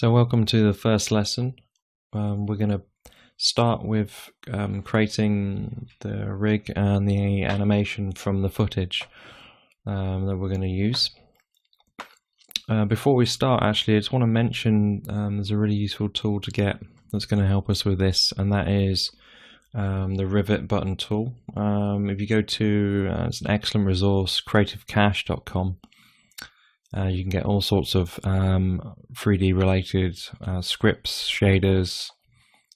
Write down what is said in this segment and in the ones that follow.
So welcome to the first lesson. We're going to start with creating the rig and the animation from the footage that we're going to use. Before we start, actually, I just want to mention there's a really useful tool to get that's going to help us with this, and that is the Rivet button tool. If you go to, it's an excellent resource, creativecache.com. You can get all sorts of 3D related scripts, shaders,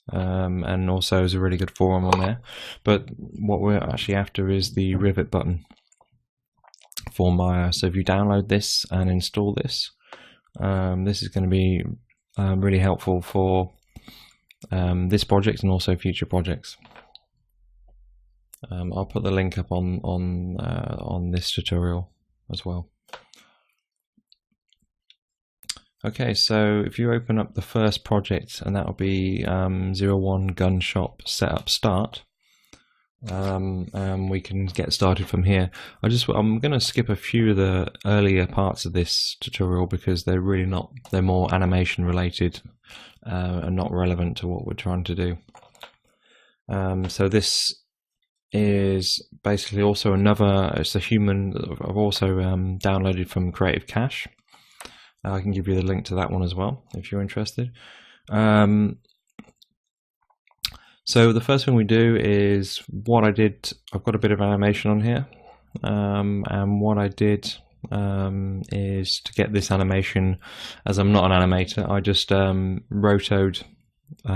and also there's a really good forum on there. But what we're actually after is the Rivet button for Maya. So if you download this and install this, this is going to be really helpful for this project and also future projects. I'll put the link up on this tutorial as well. Okay, so if you open up the first project, and that will be 01 Gun Shop Setup Start, and we can get started from here. I'm going to skip a few of the earlier parts of this tutorial because they're really not, they're more animation related and not relevant to what we're trying to do. So this is basically also another, it's a human that I've also downloaded from Creative Cache. I can give you the link to that one as well if you're interested. So the first thing we do is what I did. I've got a bit of animation on here, and what I did is to get this animation, as I'm not an animator, I just rotoed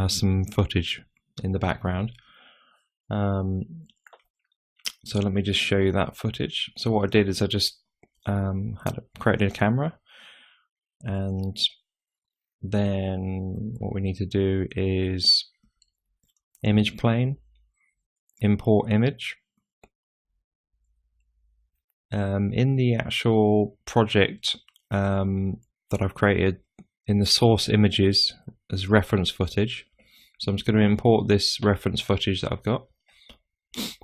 some footage in the background. So let me just show you that footage. So what I did is I just created a camera. And then what we need to do is image plane, import image. In the actual project that I've created, in the source images as reference footage. So I'm just going to import this reference footage that I've got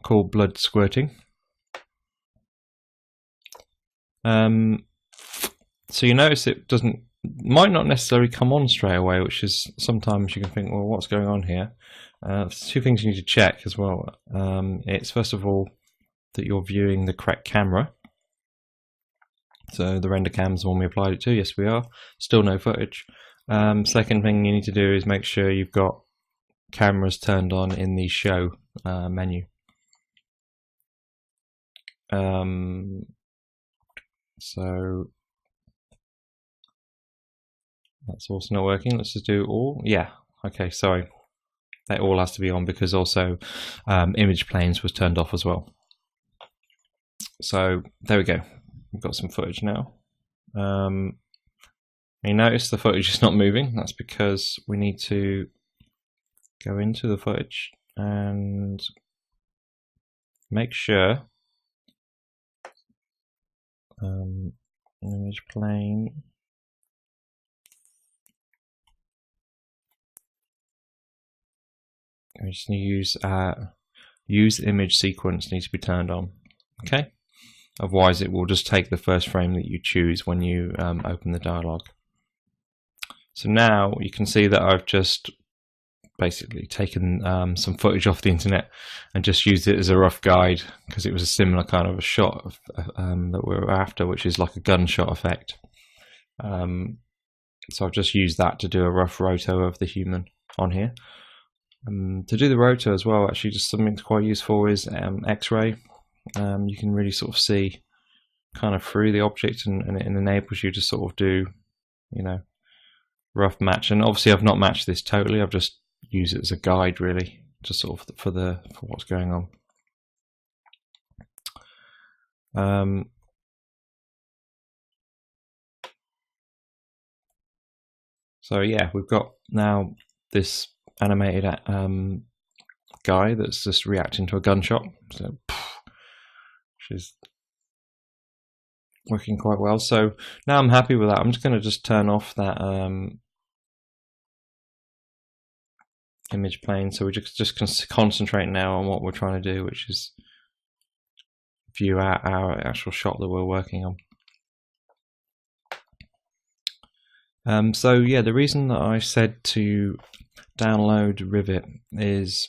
called blood squirting. So you notice it might not necessarily come on straight away, which is sometimes you can think, well, what's going on here? There's two things you need to check as well. It's first of all that you're viewing the correct camera. So the render cam's the one we applied it to. Yes, we are. Still no footage. Second thing you need to do is make sure you've got cameras turned on in the show menu. So that's also not working. Let's just do all. Yeah, okay, sorry. That all has to be on because also image planes was turned off as well. So there we go. We've got some footage now. You notice the footage is not moving. That's because we need to go into the footage and make sure image plane. We just need to use image sequence needs to be turned on. Okay, otherwise it will just take the first frame that you choose when you open the dialog. So now you can see that I've just basically taken some footage off the internet and just used it as a rough guide because it was a similar kind of a shot of, that we were after, which is like a gunshot effect. So I've just used that to do a rough roto of the human on here. To do the rotor as well, actually, just something that's quite useful is X-ray. You can really sort of see kind of through the object, and it enables you to sort of do, you know, rough match. And obviously, I've not matched this totally. I've just used it as a guide, really, to sort of for what's going on. So yeah, we've got now this animated guy that's just reacting to a gunshot, so which is working quite well. So now I'm happy with that. I'm just going to just turn off that image plane, so we just concentrate now on what we're trying to do, which is view our actual shot that we're working on. So yeah, the reason that I said to download Rivet is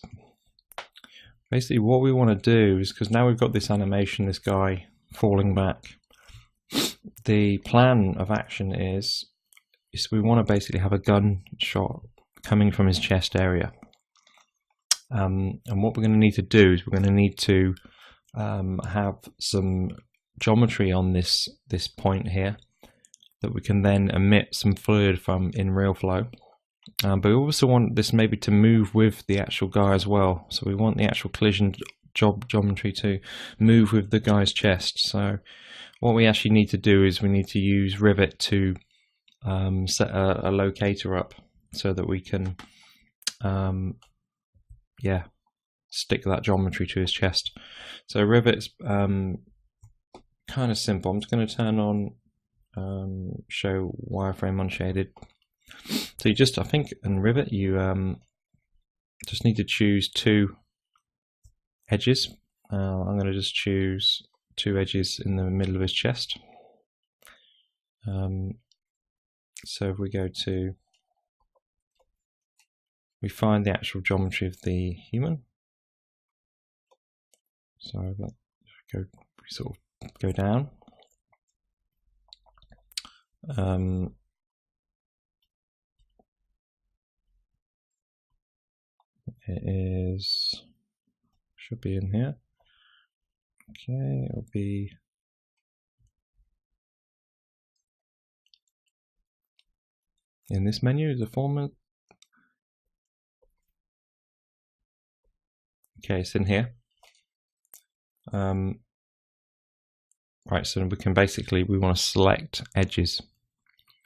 basically what we want to do is, because now we've got this animation, this guy falling back, the plan of action is we want to basically have a gun shot coming from his chest area. And what we're going to need to do is we're going to need to have some geometry on this point here that we can then emit some fluid from in RealFlow. But we also want this maybe to move with the actual guy as well. So we want the actual collision geometry to move with the guy's chest. So what we actually need to do is we need to use Rivet to set a locator up so that we can stick that geometry to his chest. So Rivet's kind of simple. I'm just going to turn on show wireframe unshaded. So you just, I think in Rivet you just need to choose two edges. I'm going to just choose two edges in the middle of his chest. So if we go to, we find the actual geometry of the human. Sorry about that. We sort of go down. It is, should be in here. Okay, it'll be in this menu, the format. Okay, it's in here. Right, so we can basically, we want to select edges.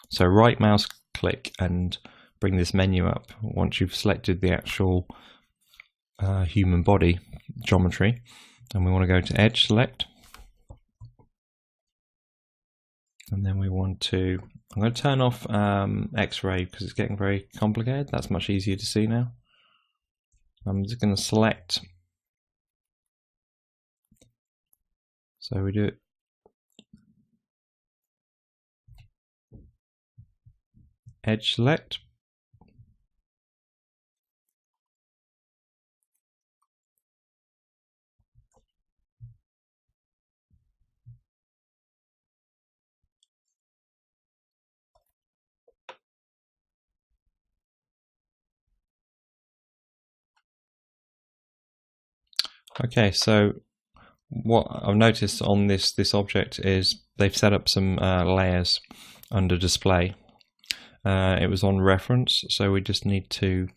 So right mouse click and bring this menu up once you've selected the actual human body geometry, and we want to go to edge select, and then we want to, I'm going to turn off X-ray because it's getting very complicated. That's much easier to see now. I'm just going to select, so we do it edge select, okay. So what I've noticed on this object is they've set up some layers under display. It was on reference, so we just need to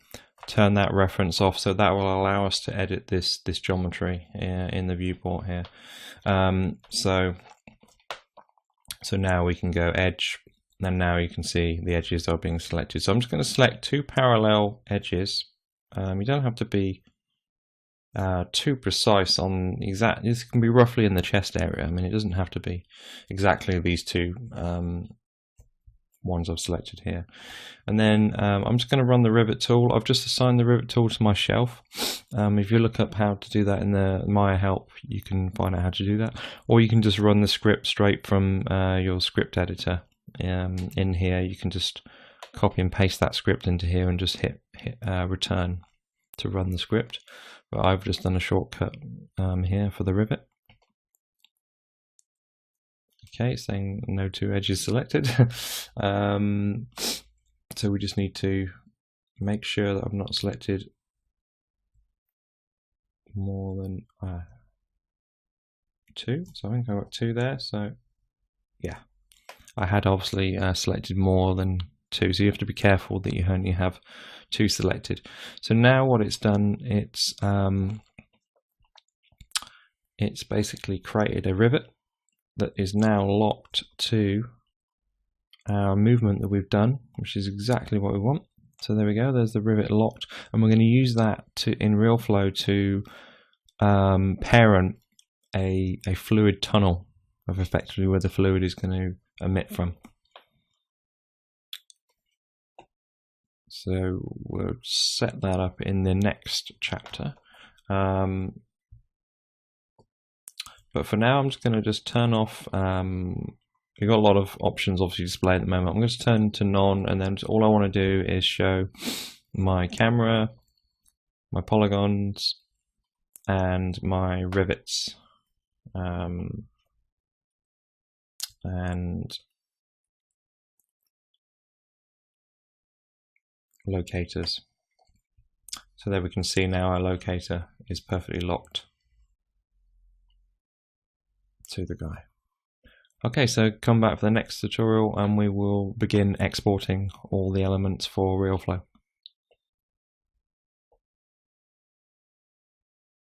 turn that reference off, so that will allow us to edit this geometry in the viewport here. So now we can go edge, and now you can see the edges are being selected. So I'm just going to select two parallel edges. You don't have to be too precise on exact, this can be roughly in the chest area. I mean, it doesn't have to be exactly these two ones I've selected here. And then I'm just going to run the Rivet tool. I've just assigned the Rivet tool to my shelf. If you look up how to do that in the Maya help, you can find out how to do that, or you can just run the script straight from your script editor in here. You can just copy and paste that script into here and just hit return to run the script. But I've just done a shortcut here for the Rivet. Okay, saying no two edges selected. So we just need to make sure that I've not selected more than two. So I think I got two there. So yeah, I had obviously selected more than two. So you have to be careful that you only have two selected. So now what it's done, it's basically created a Rivet that is now locked to our movement that we've done, which is exactly what we want. So there we go, there's the Rivet locked, and we're going to use that in RealFlow to parent a fluid tunnel of effectively where the fluid is going to emit from. So we'll set that up in the next chapter. But for now, I'm just going to turn off You've got a lot of options obviously displayed at the moment. I'm going to turn to none, and then all I want to do is show my camera, my polygons, and my rivets, and locators. So there we can see now our locator is perfectly locked to the guy. Okay, so come back for the next tutorial and we will begin exporting all the elements for RealFlow.